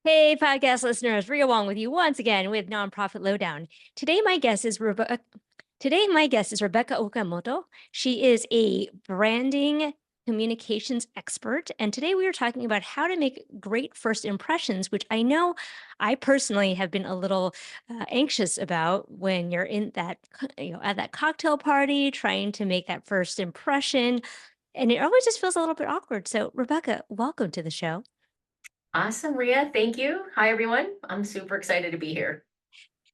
Hey, podcast listeners, Ria Wong with you once again with Nonprofit Lowdown. Today, my guest is Rebecca. Today, my guest is Rebecca Okamoto. She is a branding communications expert, and today we are talking about how to make great first impressions, which I know I personally have been a little anxious about when you're in that, at that cocktail party, trying to make that first impression, and it always just feels a little bit awkward. So, Rebecca, welcome to the show. Awesome, Ria. Thank you. Hi, everyone. I'm super excited to be here.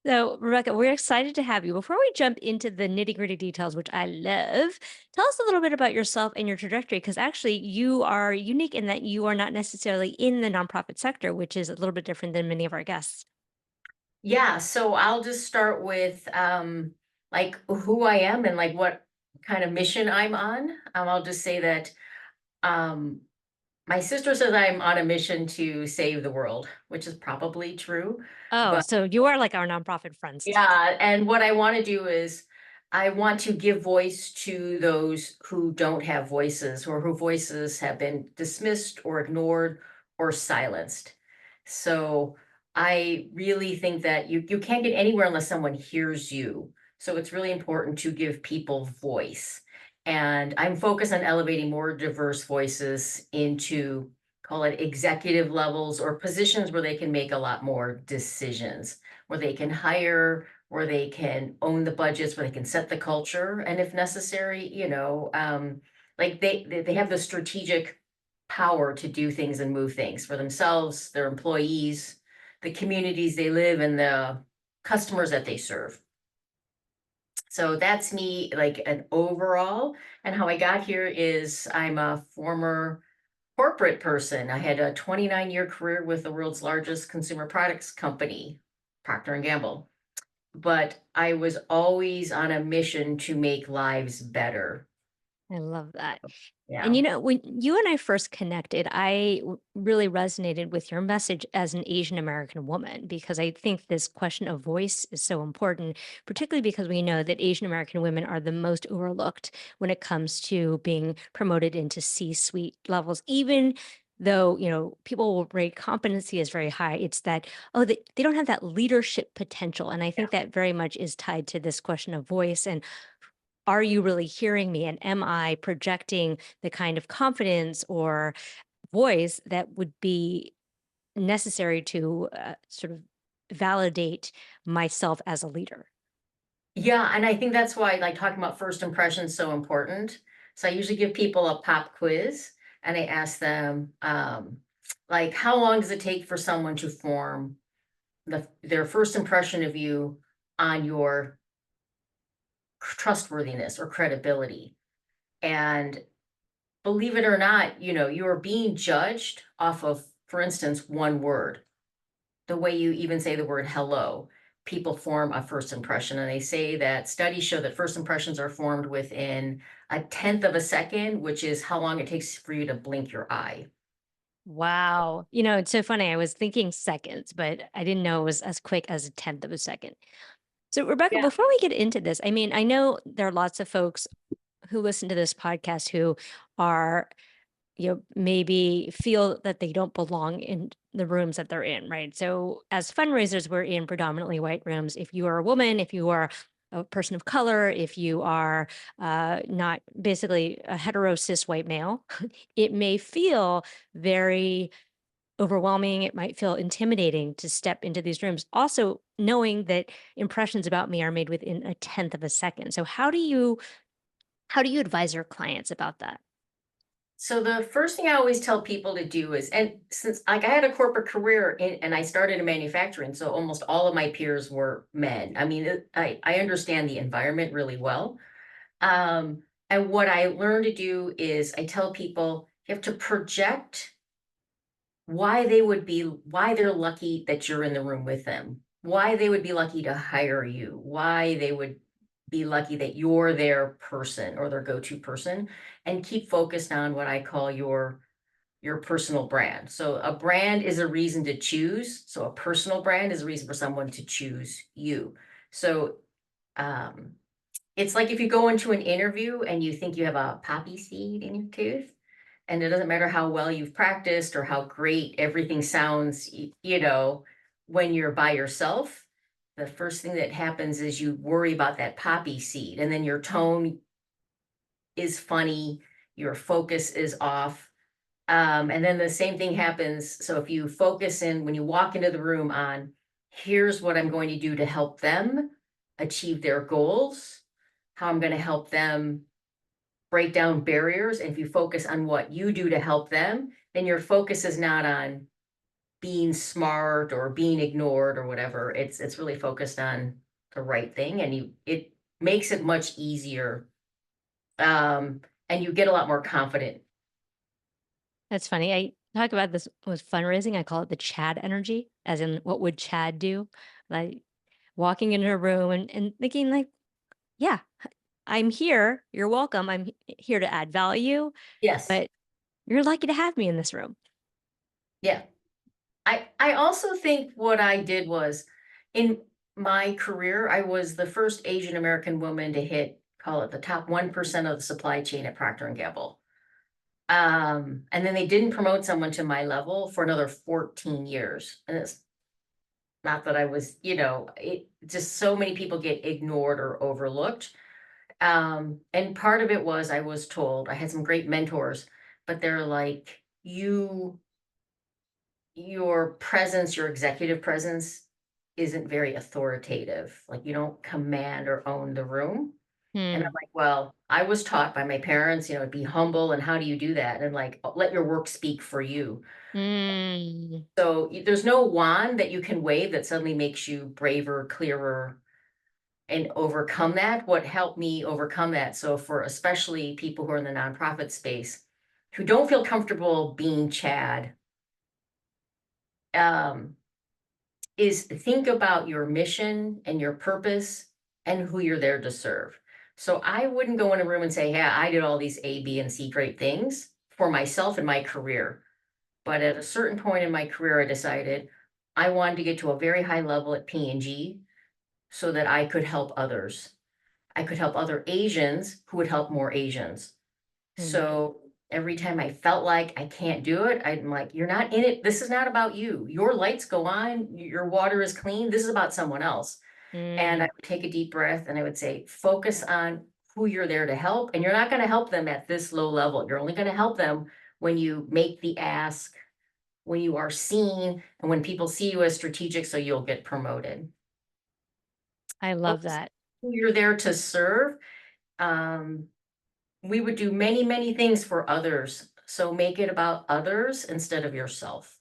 So, Rebecca, we're excited to have you. Before we jump into the nitty gritty details, which I love, tell us a little bit about yourself and your trajectory, because actually you are unique in that you are not necessarily in the nonprofit sector, which is a little bit different than many of our guests. Yeah, so I'll just start with like who I am and like what kind of mission I'm on. I'll just say that um my sister says I'm on a mission to save the world, which is probably true. Oh, But so you are like our nonprofit friends. yeah, and what I want to do is I want to give voice to those who don't have voices or whose voices have been dismissed or ignored or silenced. So I really think that you can't get anywhere unless someone hears you. So it's really important to give people voice. And I'm focused on elevating more diverse voices into call it executive levels or positions where they can make a lot more decisions, where they can hire, where they can own the budgets, where they can set the culture, and if necessary, like they have the strategic power to do things and move things for themselves, their employees, the communities they live, and the customers that they serve. So that's me, like an overall. And how I got here is I'm a former corporate person. I had a 29-year career with the world's largest consumer products company, Procter and Gamble. But I was always on a mission to make lives better. I love that. And Yeah. you know, when you and I first connected, really resonated with your message as an Asian American woman because I think this question of voice is so important, particularly because we know that Asian American women are the most overlooked when it comes to being promoted into C-suite levels. Even though, people will rate competency as very high, it's that, oh, they don't have that leadership potential. And I think that very much is tied to this question of voice and are you really hearing me? And am I projecting the kind of confidence or voice that would be necessary to sort of validate myself as a leader? Yeah, and I think that's why like talking about first impressions so important. So I usually give people a pop quiz and I ask them like how long does it take for someone to form their first impression of you on your trustworthiness or credibility? And believe it or not, you are being judged off of, for instance, one word. The way you even say the word hello, people form a first impression. And they say that studies show that first impressions are formed within a tenth of a second, which is how long it takes for you to blink your eye. Wow. It's so funny. I was thinking seconds, but I didn't know it was as quick as a tenth of a second. So, Rebecca, Yeah. before we get into this, I mean, I know there are lots of folks who listen to this podcast who are maybe feel that they don't belong in the rooms that they're in, right? So, as fundraisers, we're in predominantly white rooms. If you are a woman, if you are a person of color, if you are not basically a hetero cis white male, it may feel very overwhelming. It might feel intimidating to step into these rooms. Also, knowing that impressions about me are made within a tenth of a second. So, how do you advise your clients about that? So the first thing I always tell people to do is, and since like I had a corporate career and I started in manufacturing, so almost all of my peers were men. I mean, I understand the environment really well. And what I learned to do is I tell people you have to project why they're lucky that you're in the room with them, why they would be lucky to hire you, why they would be lucky that you're their person or their go-to person, and keep focused on what I call your personal brand. So a brand is a reason to choose. So a personal brand is a reason for someone to choose you. So um it's like if you go into an interview and you think you have a poppy seed in your tooth, And it doesn't matter how well you've practiced or how great everything sounds, when you're by yourself, the first thing that happens is you worry about that poppy seed, and then your tone is funny, your focus is off. And then the same thing happens. So if you focus in when you walk into the room on, here's what I'm going to do to help them achieve their goals, how I'm going to help them break down barriers. And if you focus on what you do to help them, then your focus is not on being smart or being ignored or whatever. It's really focused on the right thing, and it makes it much easier. And you get a lot more confident. That's funny. I talk about this with fundraising. I call it the Chad energy, as in what would Chad do? Like walking into a room and thinking like, yeah, I'm here. You're welcome. Here to add value, Yes. but you're lucky to have me in this room. Yeah. I also think what I did was, in my career, I was the first Asian American woman to hit, call it the top 1% of the supply chain at Procter and Gamble. And then they didn't promote someone to my level for another 14 years. And it's not that I was, it just so many people get ignored or overlooked. And part of it was I was told I had some great mentors, but they're like, your presence, your executive presence isn't very authoritative. Like you don't command or own the room. And I'm Hmm. like, well, I was taught by my parents, be humble. And how do you do that? And like, let your work speak for you. Mm. So there's no wand that you can wave that suddenly makes you braver, clearer, and overcome that. What helped me overcome that? So for especially people who are in the nonprofit space who don't feel comfortable being Chad, um, is think about your mission and your purpose and who you're there to serve. So I wouldn't go in a room and say, yeah, I did all these A, B, and C great things for myself and my career. But at a certain point in my career, I decided I wanted to get to a very high level at P&G so that I could help others. I could help other Asians who would help more Asians. Mm. So every time I felt like I can't do it, I'm like, you're not in it. This is not about you. Your lights go on, your water is clean. This is about someone else. And I Mm. would take a deep breath and I would say, focus on who you're there to help. And you're not going to help them at this low level. You're only going to help them when you make the ask, when you are seen, and when people see you as strategic, so you'll get promoted. I love Focus that. on who you're there to serve. Um, we would do many, many things for others. So make it about others instead of yourself.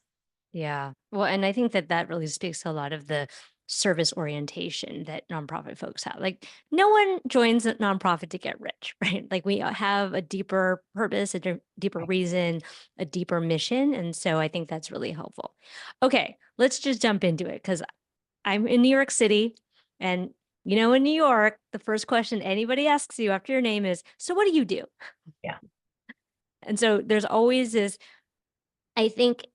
Yeah. Well, and I think that that really speaks to a lot of the service orientation that nonprofit folks have. Like, no one joins a nonprofit to get rich, right? Like, we have a deeper purpose, deeper Right. reason, a deeper mission. And so I think that's really helpful. Okay, let's just jump into it because I'm in New York City. And, in New York, the first question anybody asks you after your name is, so what do you do? Yeah. And so there's always this, I think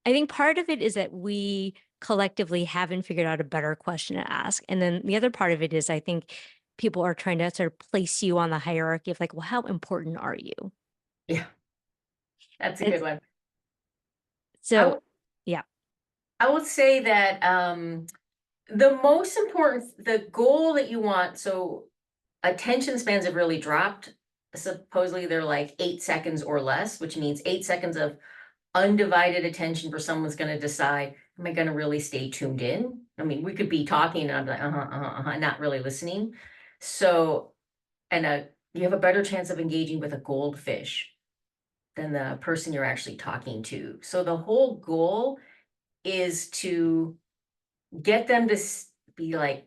I think part of it is that we collectively haven't figured out a better question to ask. And then the other part of it is I think people are trying to sort of place you on the hierarchy of like, well, how important are you? Yeah. That's a And good one. I, so, w- yeah. I would say that the most important, the goal that you want, so attention spans have really dropped. Supposedly they're like 8 seconds or less, which means 8 seconds of undivided attention for someone's going to decide, am I going to really stay tuned in? I mean, we could be talking and I'm like, not really listening. So, and you have a better chance of engaging with a goldfish than the person you're actually talking to. So the whole goal is to get them to be like,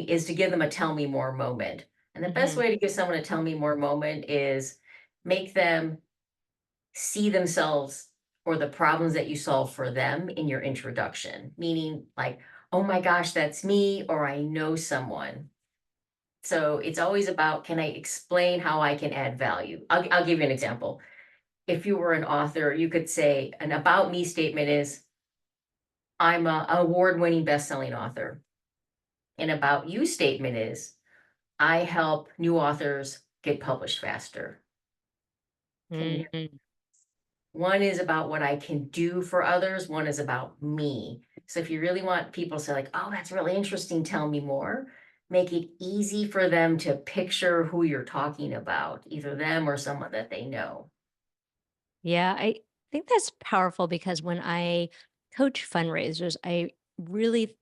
is to give them a tell me more moment. And the best Hmm. way to give someone a tell me more moment is make them see themselves or the problems that you solve for them in your introduction, meaning like, oh my gosh, that's me, or I know someone. So it's always about, can I explain how I can add value? I'll give you an example. If you were an author, you could say an about me statement is, I'm a award-winning best-selling author. An about you statement is, I help new authors get published faster. Can you Hmm. One is about what I can do for others, one is about me. So if you really want people to say like, "Oh, that's really interesting, tell me more," make it easy for them to picture who you're talking about, either them or someone that they know. Yeah, I think that's powerful because when I coach fundraisers, I really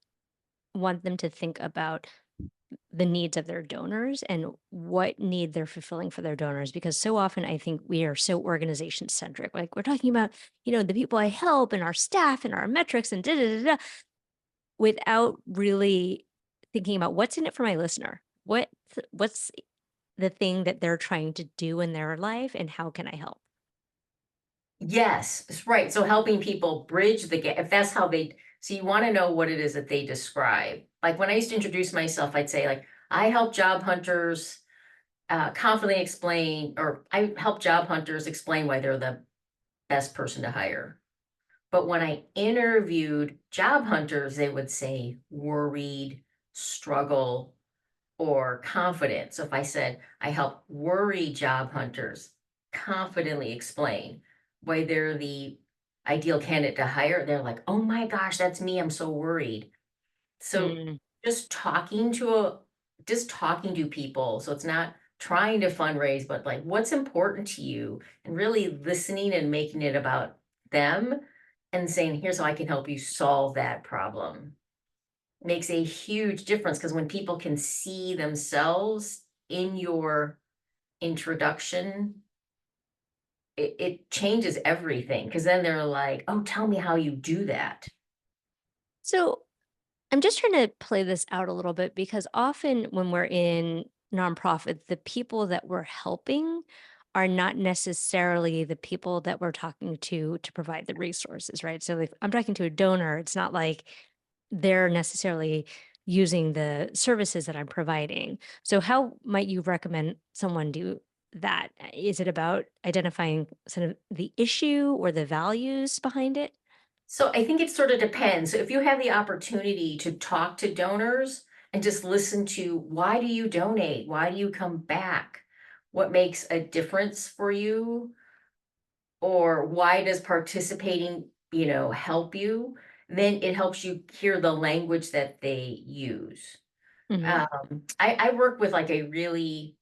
want them to think about the needs of their donors and what need they're fulfilling for their donors, because so often I think we are so organization centric. Like we're talking about, the people I help and our staff and our metrics and da da da da, without really thinking about what's in it for my listener. What's the thing that they're trying to do in their life and how can I help? Yes, right. So helping people bridge the gap, if that's how they, so you want to know what it is that they describe. Like when I used to introduce myself, I'd say like, I help job hunters confidently explain, or I help job hunters explain why they're the best person to hire. But when I interviewed job hunters, they would say worried, struggle, or confident. So if I said, I help worry job hunters confidently explain why they're the ideal candidate to hire, they're like, oh my gosh, that's me. I'm so worried. So Mm. just talking to a just talking to people. So it's not trying to fundraise, but like what's important to you and really listening and making it about them and saying, here's how I can help you solve that problem makes a huge difference because when people can see themselves in your introduction, it changes everything because then they're like, oh, tell me how you do that. So I'm just trying to play this out a little bit because often when we're in nonprofit, the people that we're helping are not necessarily the people that we're talking to provide the resources, right? So if I'm talking to a donor, it's not like they're necessarily using the services that I'm providing. So how might you recommend someone do that? Is it about identifying sort of the issue or the values behind it? So I think it sort of depends. So if you have the opportunity to talk to donors and just listen to why do you donate? Why do you come back? What makes a difference for you? Or why does participating, help you? Then it helps you hear the language that they use. Hmm. I work with like a very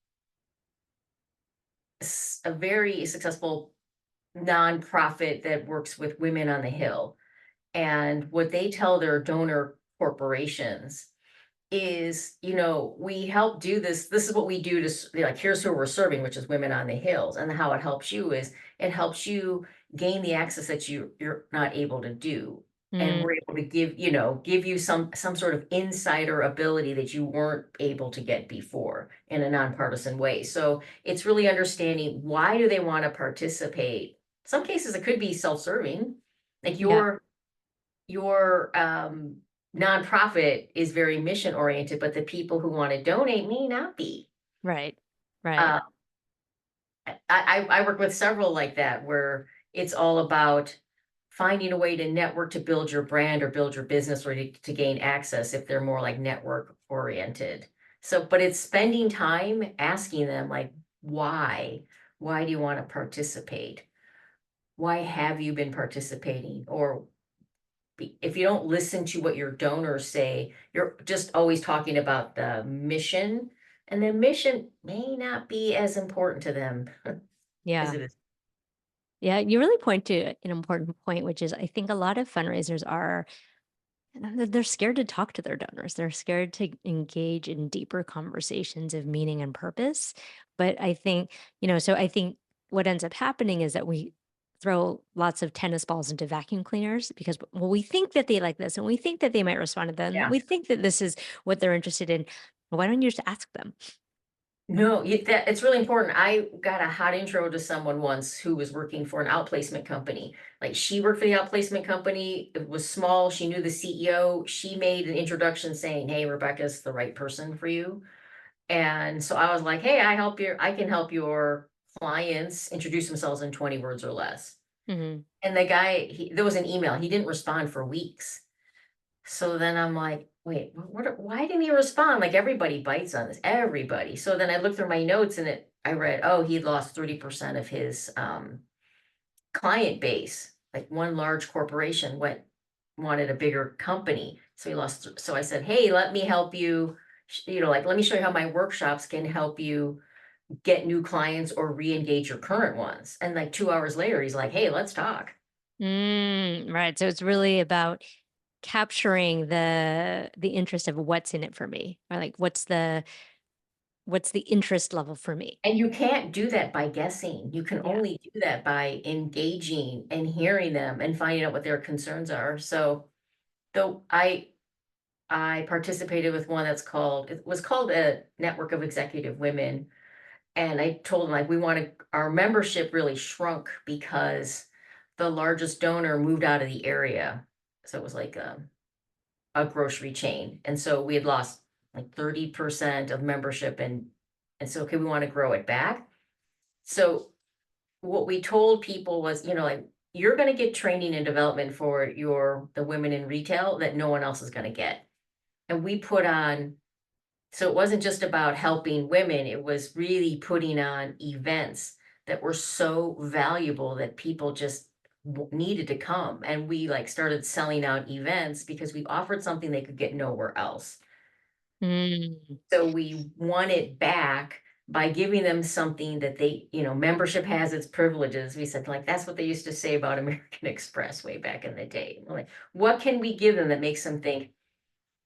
successful nonprofit that works with women on the Hill. And what they tell their donor corporations is, we help do this. This is what we do to, like, here's who we're serving, which is women on the hills. And how it helps you is it helps you gain the access that you're not able to do. And we're able to give you some sort of insider ability that you weren't able to get before in a nonpartisan way. So it's really understanding why do they want to participate. Some cases it could be self-serving. Like Yeah. your nonprofit is very mission oriented, but the people who want to donate may not be. Right. Right. Uh, I work with several like that where it's all about finding a way to network to build your brand or build your business or to gain access if they're more like network oriented. So, but it's spending time asking them like, why? Why do you want to participate? Why have you been participating? Or if you don't listen to what your donors say, you're just always talking about the mission, and the mission may not be as important to them as Yeah. it is. Yeah, you really point to an important point, which is I think a lot of fundraisers are they're scared to talk to their donors. They're scared to engage in deeper conversations of meaning and purpose. But I think, so I think what ends up happening is that we throw lots of tennis balls into vacuum cleaners because, well, we think that they like this and we think that they might respond to them. Yeah. We think that this is what they're interested in. Why don't you just ask them? No, that it's really important. I got a hot intro to someone once who was working for an outplacement company. Like she worked for the outplacement company. It was small. She knew the CEO. She made an introduction saying, "Hey, Rebecca's the right person for you." And so I was like, "Hey, I can help your clients introduce themselves in 20 words or less." Hmm. And the guy, there was an email. He didn't respond for weeks. So then I'm like, wait, why didn't he respond? Like everybody bites on this, everybody. So then I looked through my notes and I read, oh, he lost 30% of his client base. Like one large corporation wanted a bigger company, so he lost. So I said, "Hey, let me help you. Like let me show you how my workshops can help you get new clients or re-engage your current ones." And like 2 hours later, he's like, "Hey, let's talk." Right. So it's really about capturing the interest of what's in it for me, or like what's the interest level for me. And you can't do that by guessing. You can Yeah. only do that by engaging and hearing them and finding out what their concerns are. So though I participated with one it was called a network of executive women. And I told them like we wanted our membership really shrunk because the largest donor moved out of the area. So it was like a grocery chain. And so we had lost like 30% of membership and so okay, we want to grow it back. So what we told people was, like you're going to get training and development for the women in retail that no one else is going to get. And we put on so it wasn't just about helping women, it was really putting on events that were so valuable that people just needed to come. And we like started selling out events because we offered something they could get nowhere else. Mm, So we won it back by giving them something that membership has its privileges. We said, like, that's what they used to say about American Express way back in the day. We're like, what can we give them that makes them think,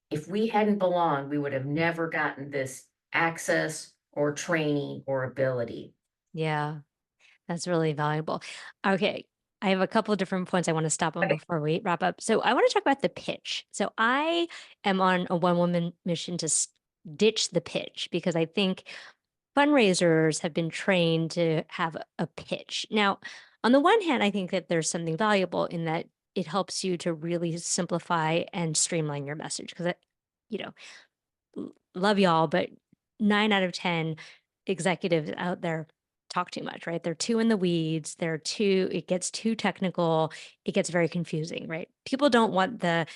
if we hadn't belonged, we would have never gotten this access or training or ability. yeah. That's really valuable. Okay. I have a couple of different points I want to stop on Okay. before we wrap up. So I want to talk about the pitch. So I am on a one woman mission to ditch the pitch because I think fundraisers have been trained to have a pitch. Now, on the one hand, I think that there's something valuable in that it helps you to really simplify and streamline your message because, you know, love y'all, but 9 out of 10 executives out there talk too much, right? They're too in the weeds. It gets too technical. It gets very confusing, right? People don't want the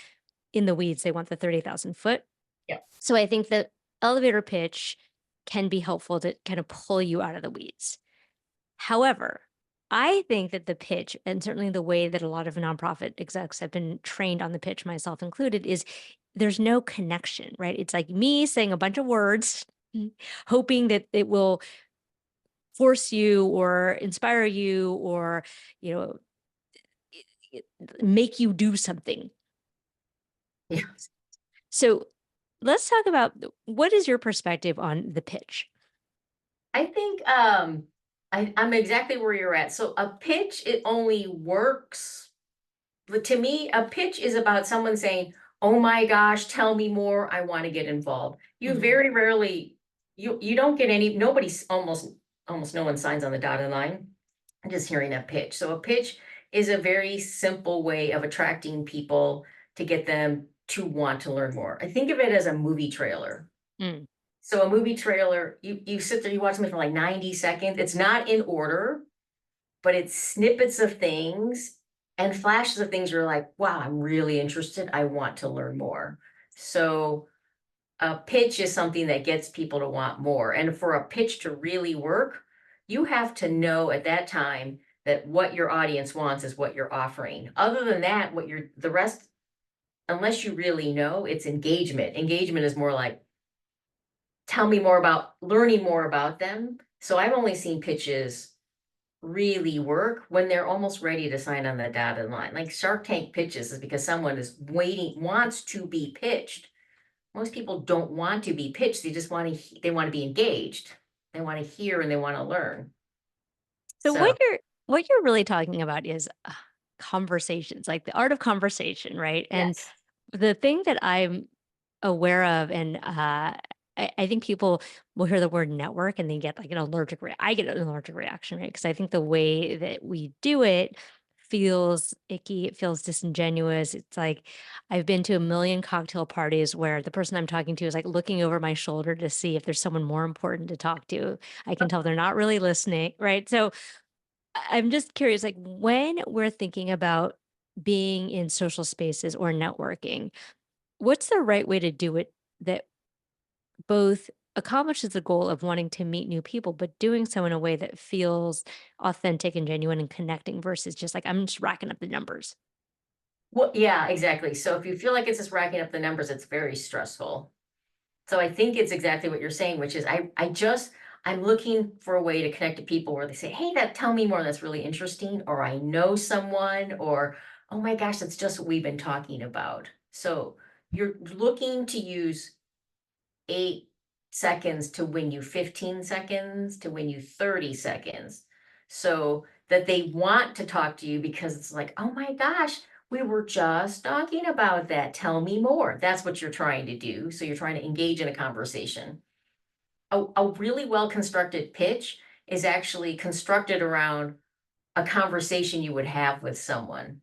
in the weeds. They want the 30,000 foot. Yeah. So I think the elevator pitch can be helpful to kind of pull you out of the weeds. However, I think that the pitch, and certainly the way that a lot of nonprofit execs have been trained on the pitch, myself included, is there's no connection, right? It's like me saying a bunch of words, hoping that it will force you or inspire you or, you know, make you do something. Yeah. So let's talk about what is your perspective on the pitch? I think I'm exactly where you're at. So a pitch, it only works. But to me, a pitch is about someone saying, "Oh my gosh, tell me more. I want to get involved." You Mhm. very rarely you don't get any nobody's almost no one signs on the dotted line just hearing a pitch. So a pitch is a very simple way of attracting people to get them to want to learn more. I think of it as a movie trailer. Mm. So a movie trailer, you sit there, you watch something for like 90 seconds. It's not in order, but it's snippets of things and flashes of things where you're like, wow, I'm really interested. I want to learn more. So a pitch is something that gets people to want more. And for a pitch to really work, you have to know at that time that what your audience wants is what you're offering. Other than that, the rest, unless you really know, it's engagement. Engagement is more like, tell me more about learning more about them. So I've only seen pitches really work when they're almost ready to sign on the dotted line. Like Shark Tank pitches is because someone is waiting, wants to be pitched. Most people don't want to be pitched. They just they want to be engaged. They want to hear and they want to learn. So So what you're really talking about is conversations, like the art of conversation, right? And yes. the thing that I'm aware of, and I think people will hear the word network and they get like an I get an allergic reaction, right? Because I think the way that we do it feels icky. It feels disingenuous. It's like I've been to a million cocktail parties where the person I'm talking to is like looking over my shoulder to see if there's someone more important to talk to. I can tell they're not really listening, right? So I'm just curious, like when we're thinking about being in social spaces or networking, what's the right way to do it that both accomplishes the goal of wanting to meet new people, but doing so in a way that feels authentic and genuine and connecting versus just like, I'm just racking up the numbers. Well, yeah, exactly. So if you feel like it's just racking up the numbers, it's very stressful. So I think it's exactly what you're saying, which is I'm looking for a way to connect to people where they say, "Hey, that tell me more. That's really interesting," or "I know someone," or "Oh my gosh, that's just what we've been talking about." So you're looking to use 8 seconds to win you 15 seconds to win you 30 seconds, so that they want to talk to you because it's like, "Oh my gosh, we were just talking about that. Tell me more." That's what you're trying to do. So you're trying to engage in a conversation. A really well constructed pitch is actually constructed around a conversation you would have with someone.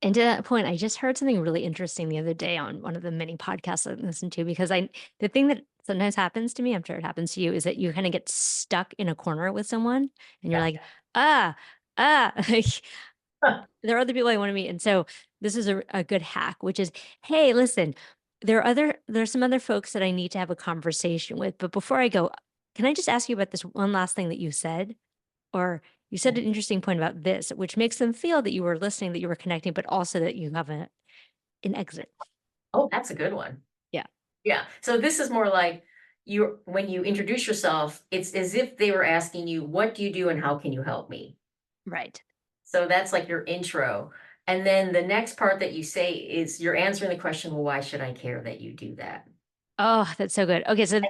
And to that point, I just heard something really interesting the other day on one of the many podcasts I listen to because the thing that sometimes happens to me, I'm sure it happens to you, is that you kind of get stuck in a corner with someone and you're Yeah. like, ah, like, there are other people I want to meet. And so this is a good hack, which is, hey, listen, there's some other folks that I need to have a conversation with. But before I go, can I just ask you about this one last thing that you said? Or you said an interesting point about this, which makes them feel that you were listening, that you were connecting, but also that you have an exit. Oh, that's a good one. Yeah, Yeah. So this is more like you when you introduce yourself, it's as if they were asking you, "What do you do and how can you help me?" right. So that's like your intro. And then the next part that you say is you're answering the question, "Well, why should I care that you do that?" Oh, that's so good. Okay, so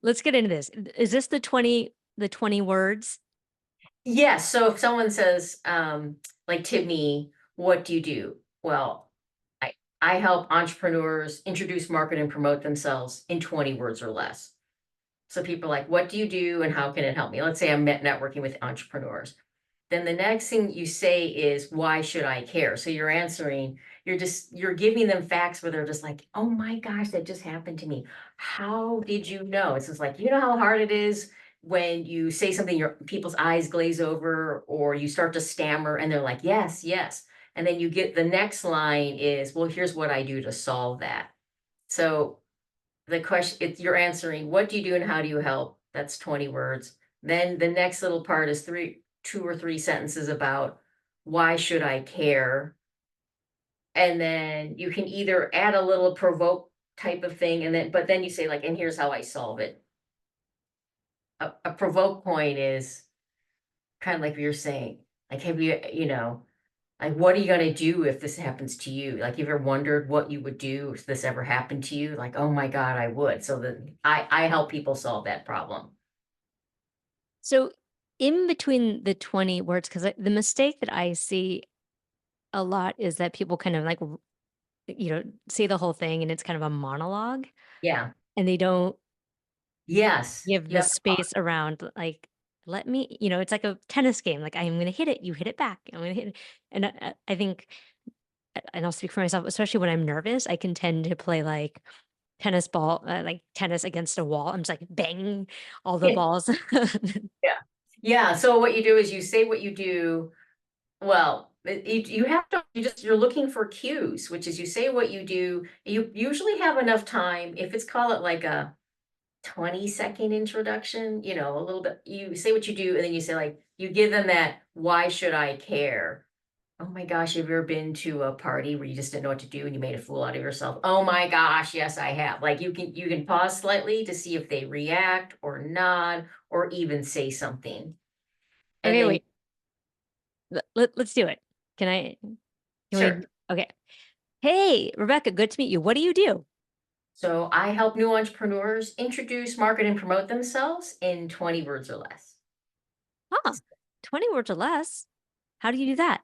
let's get into this. Is this the 20 words? Yes. So if someone says, like to me, "What do you do?" Well, I help entrepreneurs introduce, market, and promote themselves in 20 words or less. So people are like, "What do you do and how can it help me?" Let's say I'm networking with entrepreneurs. Then the next thing you say is, "Why should I care?" So you're giving them facts where they're just like, "Oh my gosh, that just happened to me. How did you know?" It's just like, you know how hard it is when you say something, your people's eyes glaze over or you start to stammer and they're like, "Yes, yes." And then you get the next line is, "Well, here's what I do to solve that." So the question it's you're answering, "What do you do and how do you help?" That's 20 words. Then the next little part is 2 or 3 sentences about why should I care? And then you can either add a little provoke type of thing and then you say like, "And here's how I solve it." A provoke point is kind of like you're saying, like, have you, like, what are you gonna do if this happens to you? Like, you ever wondered what you would do if this ever happened to you? Like, oh my God, I would. So that I help people solve that problem. So in between the 20 words, because the mistake that I see a lot is that people kind of like, say the whole thing and it's kind of a monologue Yeah. and they don't Yes. give You the have to pause. space around, like, let me, it's like a tennis game. Like, I'm going to hit it, you hit it back. I'm going to hit it. And I think, and I'll speak for myself, especially when I'm nervous, I can tend to play like tennis ball, like tennis against a wall. I'm just like banging all the balls. Yeah. Yeah. So what you do is you say what you do. Well, you have to, you're looking for cues, which is you say what you do. You usually have enough time. If it's call it like a 20-second introduction, a little bit, you say what you do, and then you say, like, you give them that, "Why should I care?" Oh my gosh, have you ever been to a party where you just didn't know what to do and you made a fool out of yourself? Oh my gosh, yes, I have. Like you can pause slightly to see if they react or nod or even say something. And Okay, then wait. Let's do it. Can I? Can sure. we? Okay. Hey, Rebecca, good to meet you. What do you do? So I help new entrepreneurs introduce, market, and promote themselves in 20 words or less. Huh. 20 words or less. How do you do that?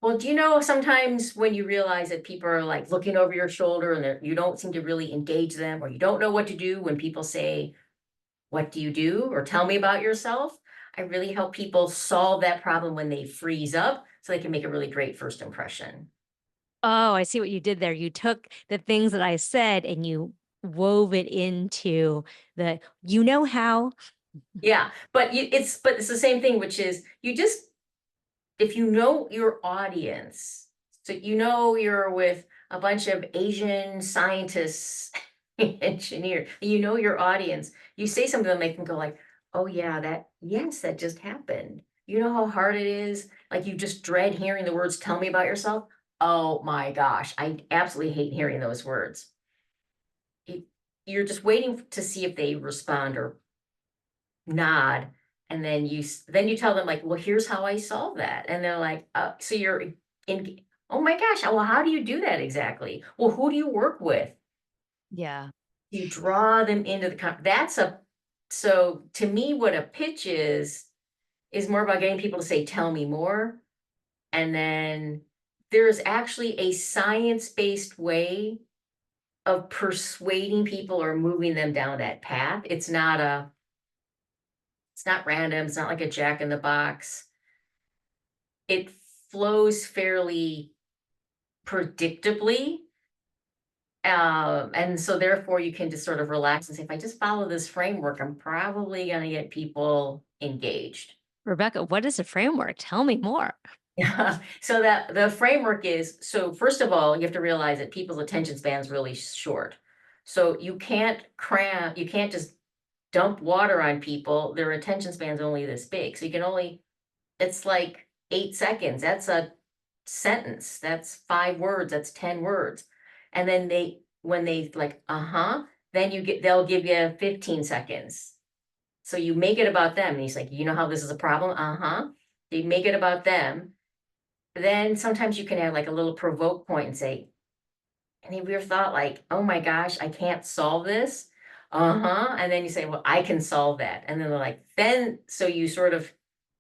Well, do you know sometimes when you realize that people are like looking over your shoulder and you don't seem to really engage them, or you don't know what to do when people say, "What do you do?" or "Tell me about yourself." I really help people solve that problem when they freeze up so they can make a really great first impression. Oh, I see what you did there. You took the things that I said and you wove it into how. Yeah, but it's the same thing, which is you just if you know your audience, so you know you're with a bunch of Asian scientists engineered. You know your audience. You say something that make them go like, "Oh yeah, yes, that just happened." You know how hard it is? Like you just dread hearing the words "tell me about yourself." Oh my gosh, I absolutely hate hearing those words. You- You're just waiting to see if they respond or nod, and then then you tell them like, "Well, here's how I solve that." And they're like, so you're in oh my gosh, well, how do you do that exactly? Well, who do you work with? Yeah. You draw them into the that's a so to me, what a pitch is more about getting people to say, "Tell me more." And then there's actually a science-based way of persuading people or moving them down that path. It's not random, it's not like a jack in the box. It flows fairly predictably. And so therefore you can just sort of relax and say, if I just follow this framework, I'm probably going to get people engaged. Rebecca, what is a framework? Tell me more. Yeah. So that the framework is, so first of all, you have to realize that people's attention span is really short. So you can't just dump water on people. Their attention span's only this big. So you can only, it's like 8 seconds. That's a sentence. That's 5 words. That's 10 words. And then when they like, then they'll give you 15 seconds. So you make it about them. And he's like, you know how this is a problem? You make it about them. Then sometimes you can add like a little provoke point and say, any of your thought like, oh my gosh, I can't solve this? And then you say, well, I can solve that. And then they're like, so you sort of,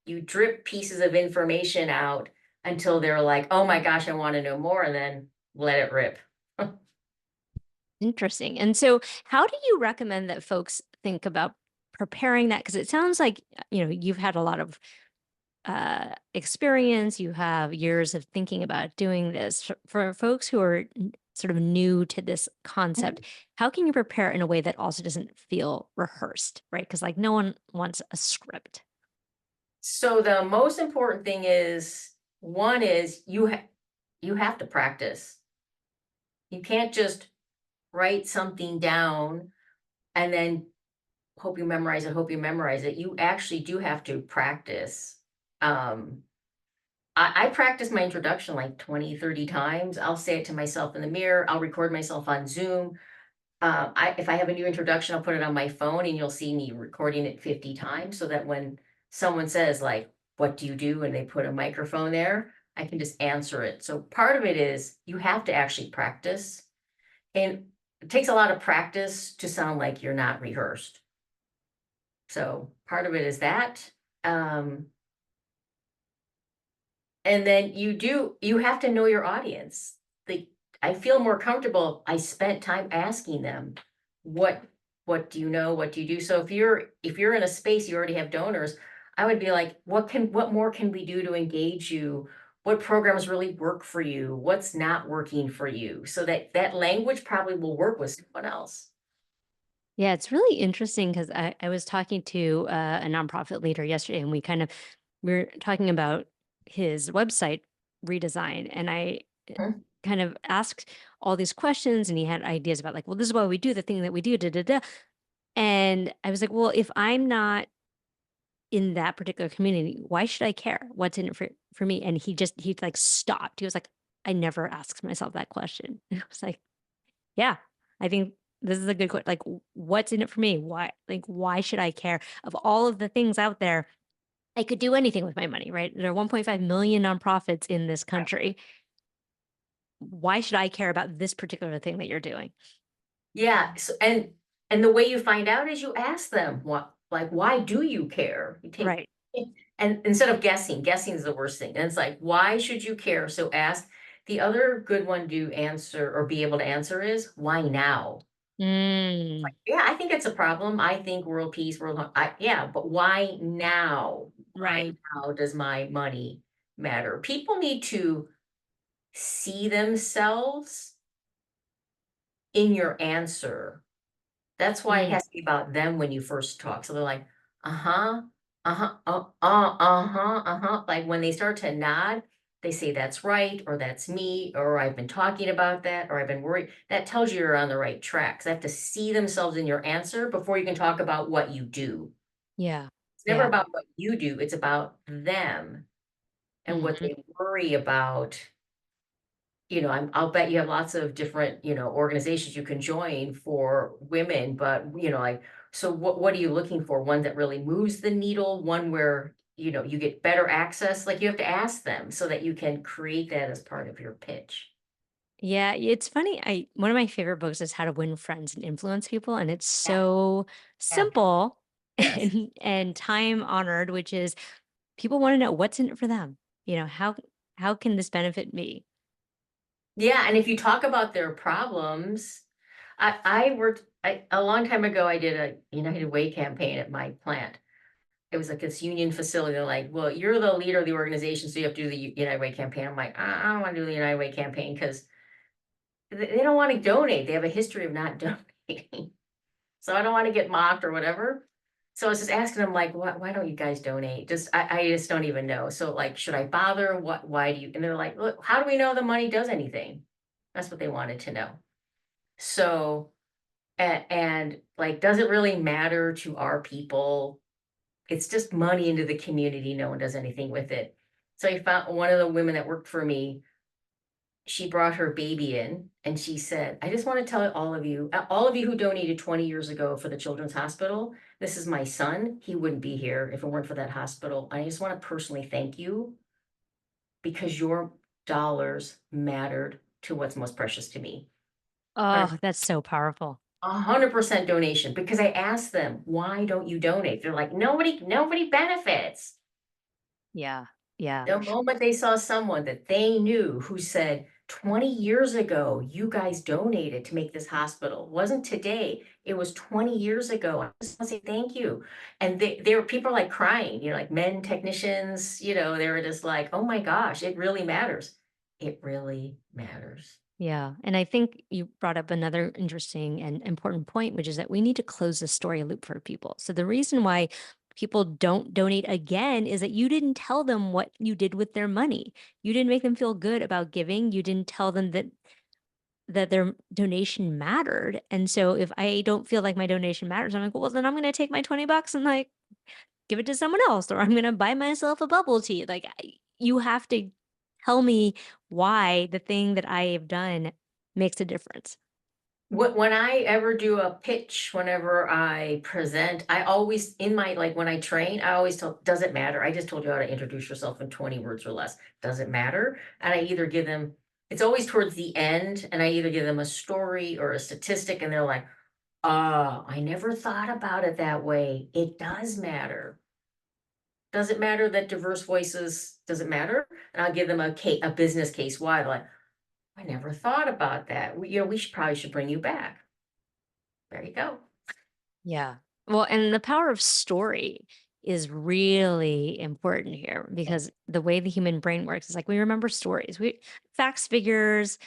you drip pieces of information out until they're like, oh my gosh, I want to know more. And then let it rip. Interesting. And so, how do you recommend that folks think about preparing that? Because it sounds like, you've had a lot of experience, you have years of thinking about doing this. For folks who are sort of new to this concept, how can you prepare in a way that also doesn't feel rehearsed, right? Because like no one wants a script. So the most important thing is, one is you have to practice. You can't just write something down and then hope you memorize it. You actually do have to practice. Um, I practice my introduction like 20, 30 times. I'll say it to myself in the mirror. I'll record myself on Zoom. If I have a new introduction, I'll put it on my phone and you'll see me recording it 50 times so that when someone says like, what do you do? And they put a microphone there, I can just answer it. So part of it is you have to actually practice. And it takes a lot of practice to sound like you're not rehearsed. So part of it is that. Um, and then you have to know your audience. The I feel more comfortable. I spent time asking them, what what do you know? What do you do? So if you're in a space you already have donors, I would be like, what more can we do to engage you? What programs really work for you? What's not working for you? So that language probably will work with someone else. Yeah, it's really interesting because I was talking to a nonprofit leader yesterday, and we are talking about his website redesign, and I Mhm. kind of asked all these questions, and he had ideas about like, well, this is why we do the thing that we do, da da da. And I was like, well, if I'm not in that particular community, why should I care? What's in it for me? And he like stopped. He was like, I never asked myself that question. And I was like, yeah, I think this is a good question. Like, what's in it for me? Why should I care? Of all of the things out there, I could do anything with my money, right? There are 1.5 million nonprofits in this country. Why should I care about this particular thing that you're doing? Yeah, and the way you find out is you ask them, what like, "Why do you care?" You take Right. and instead of guessing is the worst thing, and it's like, "Why should you care?" So ask. The other good one to answer or be able to answer is, "Why now?" Mm, Yeah, I think it's a problem. I think world peace, yeah, but why now? Why right. now does my money matter? People need to see themselves in your answer. That's why it Mm. has to be about them when you first talk. So they're like, uh-huh, uh-huh, like when they start to nod, they say that's right, or that's me, or I've been talking about that, or I've been worried, that tells you you're on the right track. 'Cause they have to see themselves in your answer before you can talk about what you do. Yeah. It's never Yeah. about what you do, it's about them and what Mhm. they worry about. I'll bet you have lots of different, organizations you can join for women, but, like, so what are you looking for? One that really moves the needle, one where, you get better access? Like, you have to ask them so that you can create that as part of your pitch. Yeah, it's funny. I One of my favorite books is How to Win Friends and Influence People, and it's Yeah, so yeah, simple yes. and time honored, which is people want to know what's in it for them. How can this benefit me? Yeah, and if you talk about their problems, a long time ago, I did a United Way campaign at my plant. It was like this union facility. They're like, "Well, you're the leader of the organization, so you have to do the United Way campaign." I'm like, I don't want to do the United Way campaign because they don't want to donate. They have a history of not donating, so I don't want to get mocked or whatever. So I was just asking them, like, why don't you guys donate? I just don't even know. So, like, should I bother? Why do you? And they're like, look, how do we know the money does anything? That's what they wanted to know. So, and like, does it really matter to our people? It's just money into the community. No one does anything with it. So I found one of the women that worked for me. She brought her baby in and she said, I just want to tell all of you who donated 20 years ago for the Children's Hospital, this is my son. He wouldn't be here if it weren't for that hospital. I just want to personally thank you because your dollars mattered to what's most precious to me. Oh, that's so powerful. 100% donation, because I asked them, why don't you donate? They're like, nobody benefits. Yeah. Yeah. The moment they saw someone that they knew who said, 20 years ago, you guys donated to make this hospital. Wasn't today. It was 20 years ago. I just want to say thank you. And they were people like crying, like men technicians, they were just like, oh my gosh, it really matters. It really matters. Yeah. And I think you brought up another interesting and important point, which is that we need to close the story loop for people. So the reason why people don't donate again is that you didn't tell them what you did with their money. You didn't make them feel good about giving. You didn't tell them that their donation mattered. And so if I don't feel like my donation matters, I'm like, well, then I'm going to take my $20 and like give it to someone else, or I'm going to buy myself a bubble tea. You have to tell me why the thing that I have done makes a difference. When I ever do a pitch, whenever I present, I always in my like when I train, I always tell, does it matter? I just told you how to introduce yourself in 20 words or less. Does it matter? And I either give them, it's always towards the end, and I either give them a story or a statistic, and they're like, oh, I never thought about it that way. It does matter. Does it matter that diverse voices, does it matter? And I'll give them a business case why. They're like, I never thought about that. We should probably should bring you back. There you go. Yeah. Well, and the power of story is really important here because the way the human brain works is like we remember stories. We facts, figures,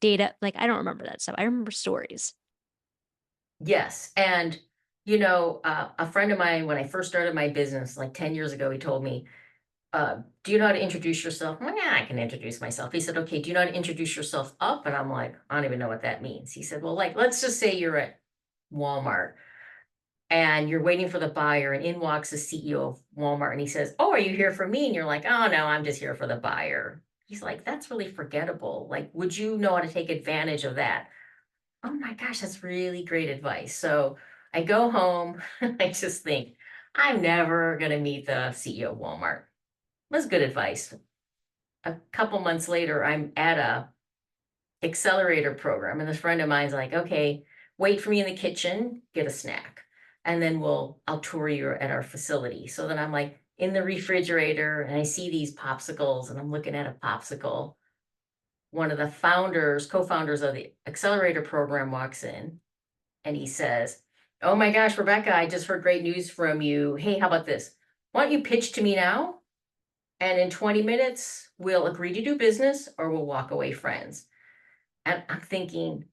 data. Like I don't remember that stuff. I remember stories. Yes, and, a friend of mine, when I first started my business, like 10 years ago, he told me, "Do you know how to introduce yourself?" I'm like, "Yeah, I can introduce myself." He said, "Okay, do you know how to introduce yourself up?" And I'm like, "I don't even know what that means." He said, "Well, like, let's just say you're at Walmart and you're waiting for the buyer, and in walks the CEO of Walmart, and he says, 'Oh, are you here for me?' And you're like, 'Oh, no, I'm just here for the buyer.'" He's like, "That's really forgettable. Like, would you know how to take advantage of that?" Oh my gosh, that's really great advice. So I go home, I just think, I'm never going to meet the CEO of Walmart. That's good advice. A couple months later, I'm at a accelerator program, and this friend of mine's like, okay, wait for me in the kitchen, get a snack. And then I'll tour you at our facility. So then I'm like in the refrigerator and I see these popsicles and I'm looking at a popsicle. One of the co-founders of the accelerator program walks in and he says, "Oh my gosh, Rebecca, I just heard great news from you. Hey, how about this? Why don't you pitch to me now? And in 20 minutes, we'll agree to do business or we'll walk away friends." And I'm thinking,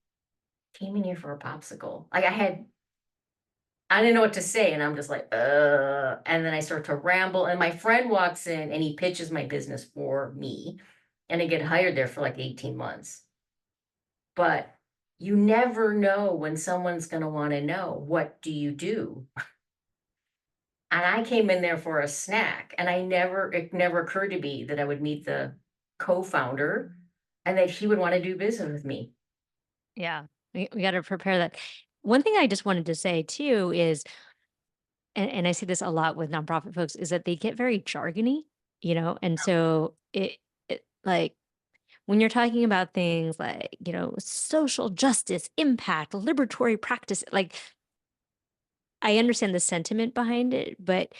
came in here for a popsicle. Like I had I didn't know what to say, and I'm just like, and then I start to ramble, and my friend walks in and he pitches my business for me, and I get hired there for like 18 months. But you never know when someone's gonna wanna know, "What do you do?" And I came in there for a snack, and it never occurred to me that I would meet the co-founder and that he would wanna do business with me. Yeah, we got to prepare that. One thing I just wanted to say too is, and I see this a lot with nonprofit folks, is that they get very jargony, and so it like when you're talking about things like, social justice, impact, liberatory practice, like I understand the sentiment behind it, but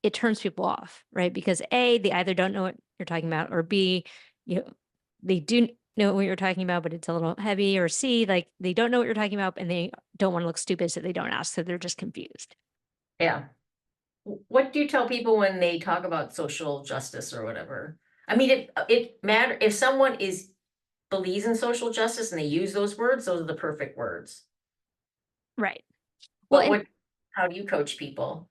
it turns people off, right? Because A, they either don't know what you're talking about, or B, you know, they do know what you're talking about, but it's a little heavy, or C, like they don't know what you're talking about and they don't want to look stupid, so they don't ask. So they're just confused. Yeah. What do you tell people when they talk about social justice or whatever? I mean, it matter if someone is believes in social justice and they use those words, those are the perfect words. Right. Well, But and how do you coach people?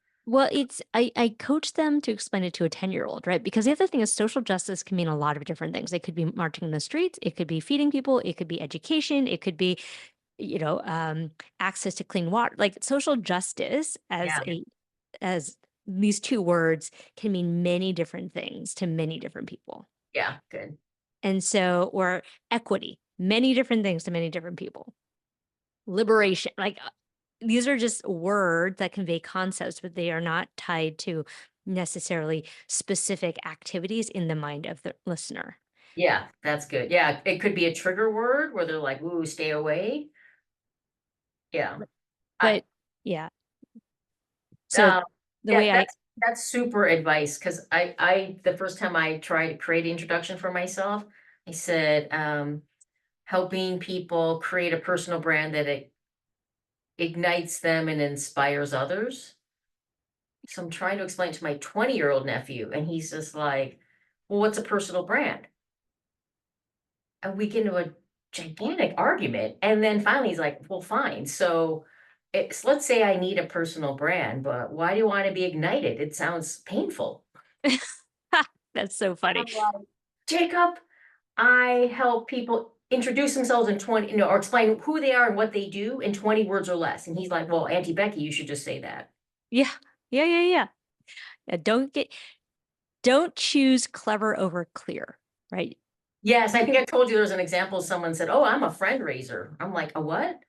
I coach them to explain it to a 10-year-old, right? Because the other thing is social justice can mean a lot of different things. It could be marching in the streets, it could be feeding people, it could be education, it could be, you know, um, access to clean water. Like social justice Yeah, as these two words can mean many different things to many different people. yeah, good. And so, or equity, many different things to many different people. Liberation, like these are just words that convey concepts, but they are not tied to necessarily specific activities in the mind of the listener. Yeah, that's good. Yeah, it could be a trigger word where they're like, "Ooh, stay away." Yeah. I But yeah, so um, the yeah, way I that's super advice because I the first time I tried to create an introduction for myself, I said, helping people create a personal brand that it ignites them and inspires others. So I'm trying to explain to my 20-year-old nephew, and he's just like, "Well, what's a personal brand?" And we get into a gigantic argument. And then finally he's like, "Well, fine. So let's say I need a personal brand, but why do you want to be ignited? It sounds painful." that's so And funny. I'm like, "Jacob, I help people introduce themselves in 20, or explain who they are and what they do in 20 words or less." And he's like, "Well, Auntie Becky, you should just say that." Yeah. Yeah, yeah, yeah. Yeah, don't choose clever over clear, right? Yes, I You think I told you there's an example. Someone said, "Oh, I'm a friend raiser." I'm like, "A what?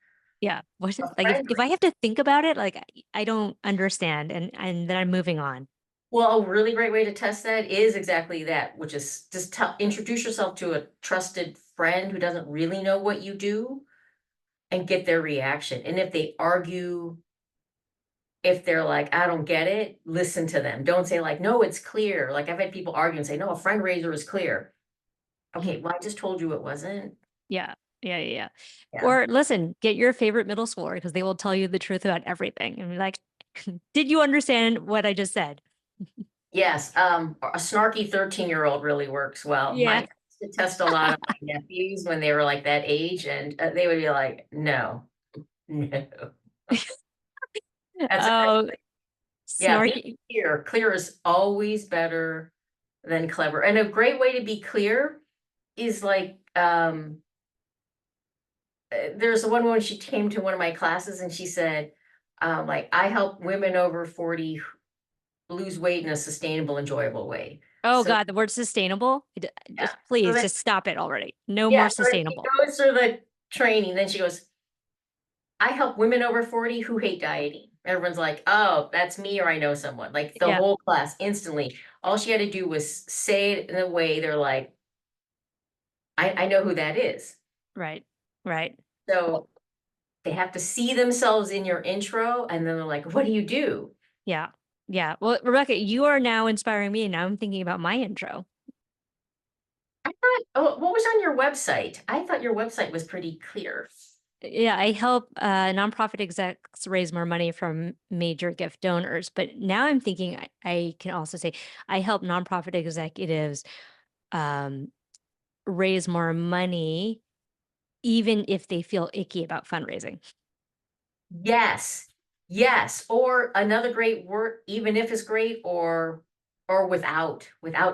yeah, A like friend if I have to think about it, like I don't understand and then I'm moving on. Well, a really great way to test that is exactly that, which is just introduce yourself to a trusted friend who doesn't really know what you do and get their reaction. And if they argue, if they're like, "I don't get it," listen to them. Don't say like, "No, it's clear." Like I've had people argue and say, "No, a friend raiser is clear." Okay, well, I just told you it wasn't. Yeah. Yeah, yeah, yeah. Yeah. Or listen, get your favorite middle schooler because they will tell you the truth about everything and be like, "Did you understand what I just said?" Yes, a snarky 13-year-old really works well. Yeah. My used to test a lot of my nephews when they were like that age, and they would be like, "No, no." That's Oh, Yeah, be snarky. clear. Clear is always better than clever. And a great way to be clear is like, there's one woman, she came to one of my classes and she said, like, "I help women over 40 lose weight in a sustainable, enjoyable way." Oh So god, the word sustainable? yeah, Just so please then just stop it already. No yeah, more so then she sustainable. goes through the training, then she goes, "I help women over 40 who hate dieting." Everyone's like, "Oh, that's me or I know someone." Like the Yeah, whole class instantly. All she had to do was say it in a way they're like, I know who that is. right. Right. Well, So they have to see themselves in your intro and then they're like, "What do you do?" yeah. Yeah. Well, Rebecca, you are now inspiring me, and now I'm thinking about my intro. I thought, oh, what was on your website? I thought your website was pretty clear. Yeah, I help nonprofit execs raise more money from major gift donors. But now I'm thinking I can also say I help nonprofit executives um, raise more money, even if they feel icky about fundraising. Yes. Yes, or another great word, even if it's great, or without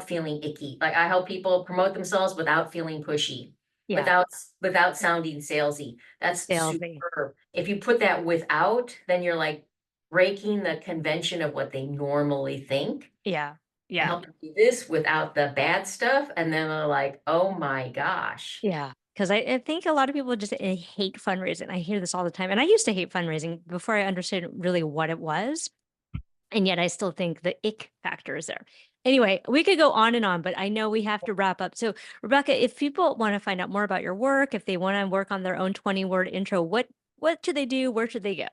feeling icky. Like, I help people promote themselves without feeling pushy, Yeah, without sounding salesy. That's salesy. superb. If you put that without, then you're like breaking the convention of what they normally think. Yeah, I yeah, help them do this without the bad stuff, and then they're like, "Oh my gosh." yeah. Because I think a lot of people just hate fundraising. I hear this all the time, and I used to hate fundraising before I understood really what it was. And yet I still think the ick factor is there. Anyway, we could go on and on, but I know we have to wrap up. So, Rebecca, if people want to find out more about your work, if they want to work on their own 20-word intro, what should they do? Where should they go?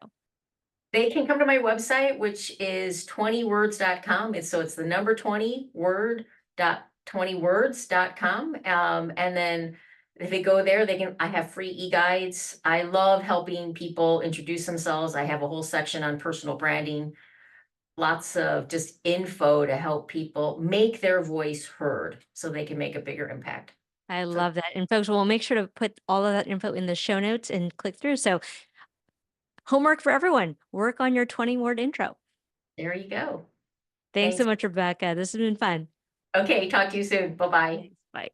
They can come to my website, which is 20words.com. It's the number 20 word dot 20words.com. And then if they go there, I have free e-guides. I love helping people introduce themselves. I have a whole section on personal branding, lots of just info to help people make their voice heard so they can make a bigger impact. I So love that. And folks, we'll make sure to put all of that info in the show notes and click through. So, homework for everyone, work on your 20-word intro. there you go. Thanks so Thanks. much, Rebecca. This has been fun. Okay, talk to you soon. Bye-bye. Thanks. Bye.